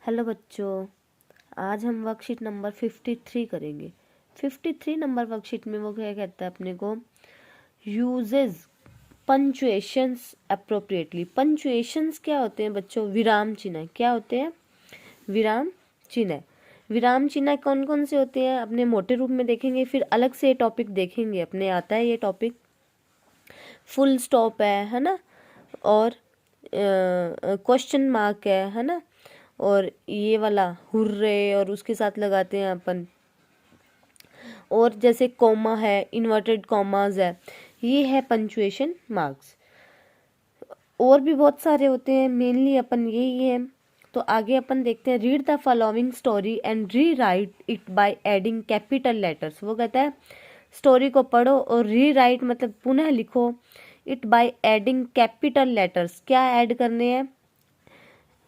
Hello बच्चों, आज हम वर्कशीट नंबर 53 करेंगे। 53 नंबर वर्कशीट में वो क्या कहता है अपने को, यूजेस पंचुएशंस अप्रोप्रिएटली। पंचुएशंस क्या होते हैं बच्चों? विराम चिन्ह। क्या होते हैं? विराम चिन्ह। विराम चिन्ह कौन कौन से होते हैं अपने मोटे रूप में देखेंगे, फिर अलग से ये टॉपिक देखेंगे। अपने आता है ये टॉपिक, फुल स्टॉप है ना, और क्वेश्चन मार्क है ना, और ये वाला हुर्रे और उसके साथ लगाते हैं अपन, और जैसे कॉमा है, इन्वर्टेड कॉमाज है, ये है पंचुएशन मार्क्स। और भी बहुत सारे होते हैं, मेनली अपन यही है। तो आगे अपन देखते हैं, read the following story and rewrite it by adding capital letters. वो कहता है स्टोरी को पढ़ो और री राइट मतलब पुनः लिखो, it by adding capital letters. क्या ऐड करने हैं?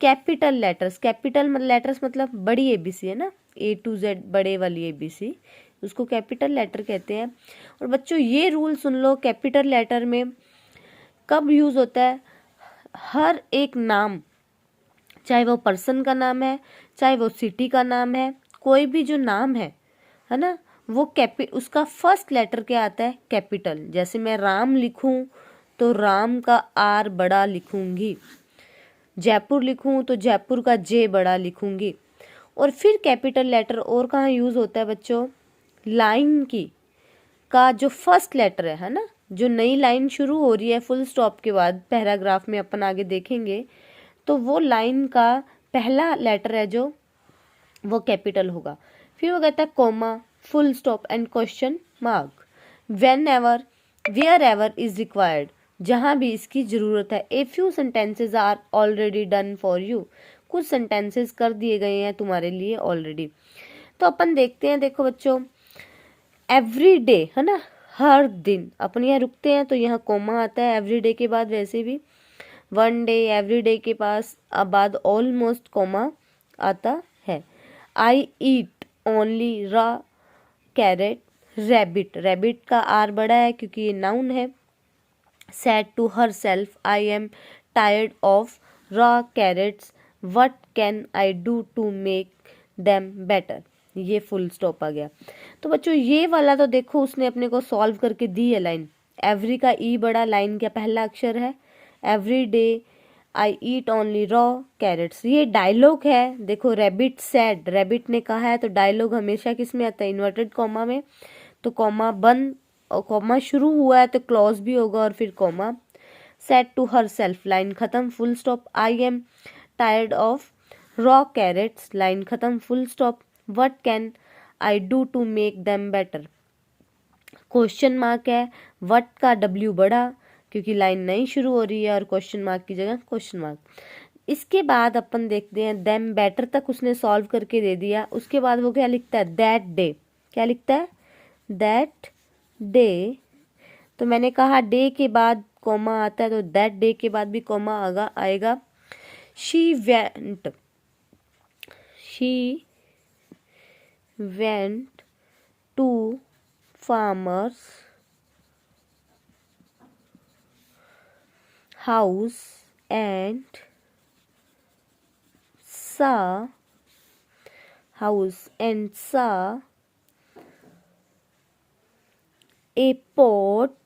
Capital letters. कैपिटल लेटर्स मतलब बड़ी एबीसी है ना, A to Z बड़े वाली एबीसी, उसको कैपिटल लेटर कहते हैं। और बच्चों ये रूल सुन लो, कैपिटल लेटर में कब यूज होता है? हर एक नाम, चाहे वो पर्सन का नाम है, चाहे वो सिटी का नाम है, कोई भी जो नाम है ना, वो उसका फर्स्ट लेटर क्या आता है? कैपिटल। जैसे मैं राम लिखूं तो राम का R बड़ा लिखूंगी, जयपुर लिखूं तो जयपुर का J बड़ा लिखूंगी। और फिर कैपिटल लेटर और कहाँ यूज होता है बच्चों? लाइन की का जो फर्स्ट लेटर है ना, जो नई लाइन शुरू हो रही है फुल स्टॉप के बाद, पैराग्राफ में अपन आगे देखेंगे, तो वो लाइन का पहला लेटर है जो वो कैपिटल होगा। फिर वो कहता है comma, full stop and question mark. Whenever, wherever is required, जहां भी इसकी जरूरत है। A few sentences are already done for you, कुछ सेंटेंसेस कर दिए गए हैं तुम्हारे लिए ऑलरेडी। तो अपन देखते हैं, देखो बच्चों, एवरी डे है ना, हर दिन। अपन यहाँ रुकते हैं तो यहाँ कोमा आता है एवरी डे के बाद, वैसे भी वन डे, एवरी डे के पास बाद ऑलमोस्ट कोमा आता है। I eat only raw carrot rabbit. Rabbit का R बड़ा है क्योंकि ये नाउन है। said to herself, I am tired of raw carrots. What can I do to make them better? ये फुल स्टॉप आ गया। तो बच्चों ये वाला तो देखो उसने अपने को सॉल्व करके दी है लाइन। एवरी का E बड़ा, लाइन का पहला अक्षर है। Every day I eat only raw carrots, ये डायलॉग है। देखो रैबिट सेड, रैबिट ने कहा है, तो डायलॉग हमेशा किस में आता है? इन्वर्टेड कॉमा में। तो कॉमा बंद और कॉमा शुरू हुआ है तो क्लॉज भी होगा और फिर comma. Said to herself, line खत्म, full stop. I am tired of raw carrots, line खत्म, full stop. What can I do to make them better, question mark है। व्हाट का W बड़ा क्योंकि लाइन नई शुरू हो रही है और क्वेश्चन मार्क की जगह क्वेश्चन मार्क। इसके बाद अपन देखते हैं, देम बेटर तक उसने सॉल्व करके दे दिया। उसके बाद वो क्या लिखता है? That day. क्या लिखता है? That day. तो मैंने कहा डे के बाद कॉमा आता है, तो दैट डे के बाद भी कॉमा आएगा। She went to farmers house and saw a pot,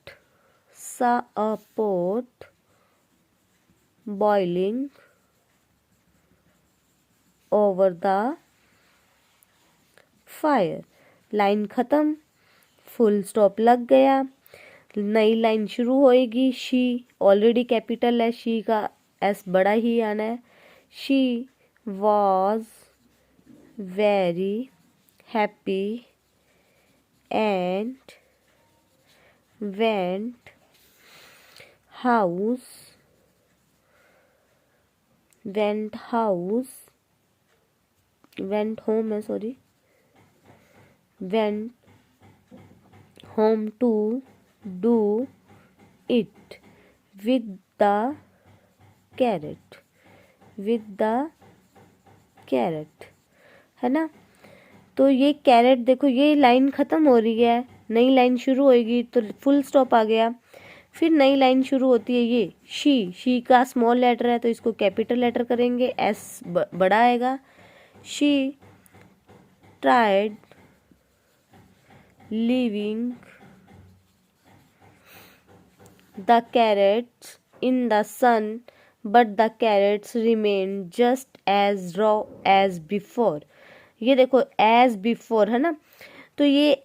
boiling over the fire। Line खत्म, फुल स्टॉप लग गया, नई लाइन शुरू होएगी। शी ऑलरेडी कैपिटल है, शी का S बड़ा ही आना है। She was very happy and went house went home to do it with the carrot है ना। तो ये कैरेट देखो, ये लाइन खत्म हो रही है, नई लाइन शुरू होएगी, तो फुल स्टॉप आ गया। फिर नई लाइन शुरू होती है, ये शी का स्मॉल लेटर है तो इसको कैपिटल लेटर करेंगे, S बड़ा आएगा। She tried leaving the carrots in the sun, but the carrots remained just as raw as before. ये देखो as before है ना, तो ये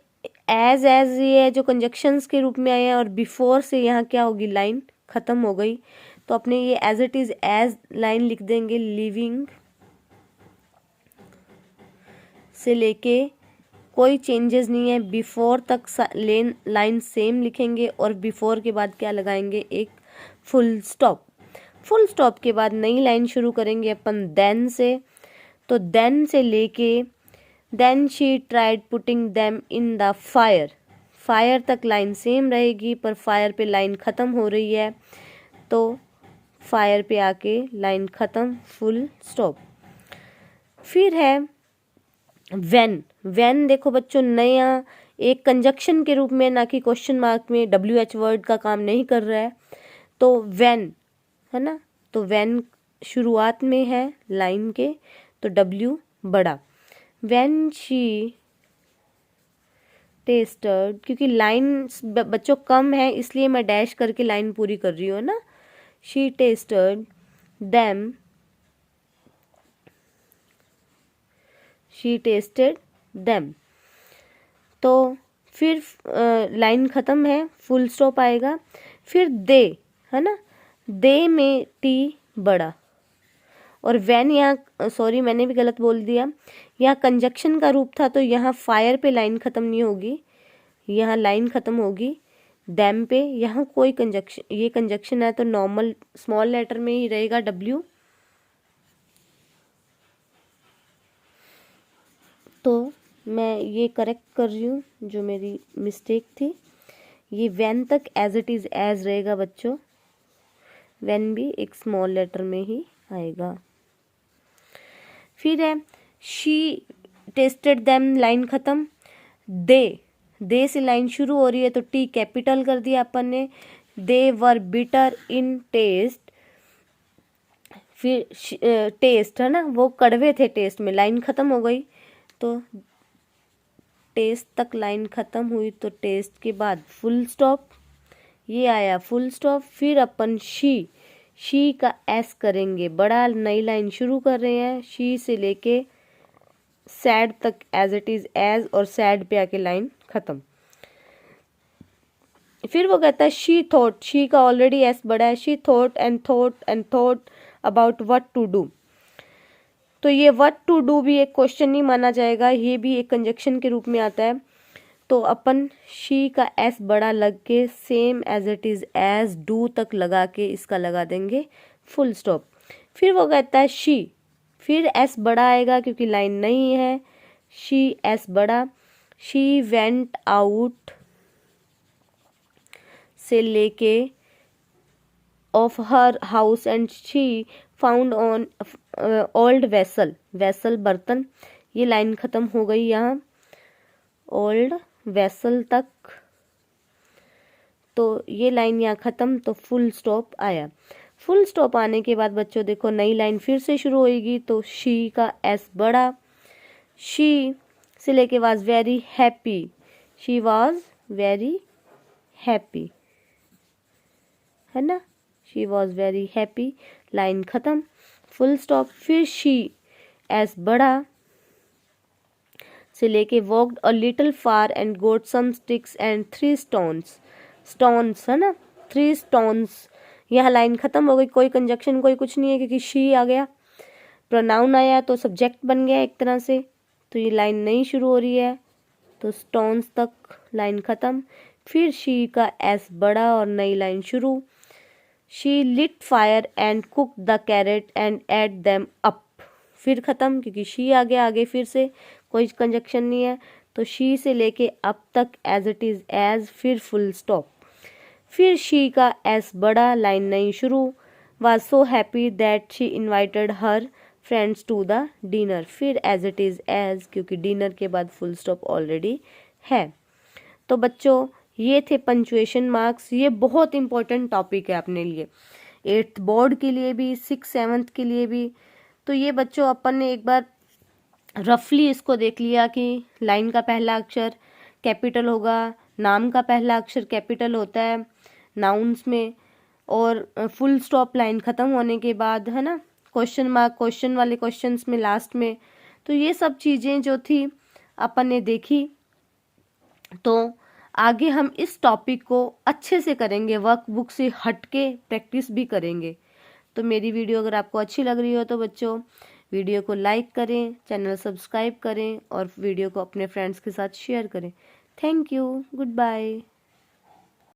as ये जो कंजक्शंस के रूप में आए हैं और before से यहाँ क्या होगी, लाइन खत्म हो गई, तो अपने ये as it is as line लिख देंगे, लिविंग से लेके कोई चेंजेस नहीं है, बिफोर तक लाइन सेम लिखेंगे और बिफोर के बाद क्या लगाएंगे, एक फुल स्टॉप। फुल स्टॉप के बाद नई लाइन शुरू करेंगे अपन देन से, तो देन से लेके then she tried putting them in the fire, fire तक लाइन सेम रहेगी, पर फायर पे लाइन ख़त्म हो रही है, तो फायर पे आके लाइन ख़त्म, फुल स्टॉप। फिर है व्हेन। व्हेन देखो बच्चों नया एक कंजक्शन के रूप में, ना कि क्वेश्चन मार्क में, WH वर्ड का काम नहीं कर रहा है, तो व्हेन है ना, तो व्हेन शुरुआत में है लाइन के, तो W बड़ा। व्हेन शी टेस्टेड, क्योंकि लाइन बच्चों कम है इसलिए मैं डैश करके लाइन पूरी कर रही हूँ ना, she tested them, she tested them, तो फिर लाइन ख़त्म है, फुल स्टॉप आएगा। फिर दे है ना, दे में टी बड़ा, और व्हेन यहाँ सॉरी मैंने भी गलत बोल दिया, यहाँ कंजक्शन का रूप था, तो यहाँ फायर पे लाइन ख़त्म नहीं होगी, यहाँ लाइन ख़त्म होगी दैम पे। यहाँ कोई कंजक्शन, ये कंजक्शन है तो नॉर्मल स्मॉल लेटर में ही रहेगा W। तो मैं ये करेक्ट कर रही हूँ जो मेरी मिस्टेक थी, ये व्हेन तक एज इट इज़ एज रहेगा बच्चों, व्हेन भी एक स्मॉल लेटर में ही आएगा। फिर है शी टेस्टेड देम, लाइन ख़त्म। दे से लाइन शुरू हो रही है, तो T कैपिटल कर दिया अपन ने। दे वर बिटर इन टेस्ट, फिर टेस्ट है ना, वो कड़वे थे टेस्ट में, लाइन ख़त्म हो गई, तो टेस्ट तक लाइन ख़त्म हुई, तो टेस्ट के बाद फुल स्टॉप, ये आया फुल स्टॉप। फिर अपन शी का एस करेंगे बड़ा, नई लाइन शुरू कर रहे हैं, शी से लेके सैड तक एज इट इज़ एज, और सैड पे आके लाइन ख़त्म। फिर वो कहता है शी थॉट, शी का ऑलरेडी एस बड़ा है, she thought and thought about what to do, तो ये व्हाट टू डू भी एक क्वेश्चन नहीं माना जाएगा, ये भी एक कंजक्शन के रूप में आता है, तो अपन शी का एस बड़ा लग के same as it is as do तक लगा के इसका लगा देंगे फुल स्टॉप। फिर वो कहता है शी, फिर एस बड़ा आएगा क्योंकि लाइन नहीं है, शी एस बड़ा। शी वेंट आउट से लेके of her house and she found on old vessel, vessel बर्तन, ये लाइन ख़त्म हो गई यहाँ ओल्ड वेसल तक, तो ये लाइन यहाँ ख़त्म, तो फुल स्टॉप आया। फुल स्टॉप आने के बाद बच्चों देखो नई लाइन फिर से शुरू होएगी, तो शी का एस बड़ा, शी से लेके was very happy, she was very happy है ना, she was very happy, line ख़त्म, फुल स्टॉप। फिर शी एस बड़ा से लेके walked a little far and got some sticks and 3 stones, stones है ना, 3 स्टोन्स, यहाँ लाइन ख़त्म हो गई, कोई कंजक्शन कोई कुछ नहीं है क्योंकि शी आ गया, प्रोनाउन आया तो सब्जेक्ट बन गया एक तरह से, तो ये लाइन नहीं शुरू हो रही है, तो स्टोन्स तक लाइन ख़त्म। फिर शी का एस बड़ा और नई लाइन शुरू, she lit fire and cook the carrot and ate them up, फिर ख़त्म क्योंकि शी आ गया, आगे फिर से कोई कंजक्शन नहीं है, तो शी से लेके अप तक एज इट इज़ एज, फिर फुल स्टॉप। फिर शी का एस बड़ा, लाइन नई शुरू, was so happy that she invited her friends to the dinner, फिर एज इट इज़ एज क्योंकि डिनर के बाद फुल स्टॉप ऑलरेडी है। तो बच्चों ये थे पंचुएशन मार्क्स, ये बहुत इंपॉर्टेंट टॉपिक है अपने लिए, 8th बोर्ड के लिए भी, 6th 7th के लिए भी। तो ये बच्चों अपन ने एक बार रफली इसको देख लिया कि लाइन का पहला अक्षर कैपिटल होगा, नाम का पहला अक्षर कैपिटल होता है नाउन्स में, और फुल स्टॉप लाइन ख़त्म होने के बाद, है ना, क्वेश्चन मार्क क्वेश्चन वाले क्वेश्चंस में लास्ट में। तो ये सब चीज़ें जो थी अपन ने देखी। तो आगे हम इस टॉपिक को अच्छे से करेंगे, वर्कबुक से हट के प्रैक्टिस भी करेंगे। तो मेरी वीडियो अगर आपको अच्छी लग रही हो तो बच्चों वीडियो को लाइक करें, चैनल सब्सक्राइब करें और वीडियो को अपने फ्रेंड्स के साथ शेयर करें। Thank you, good bye.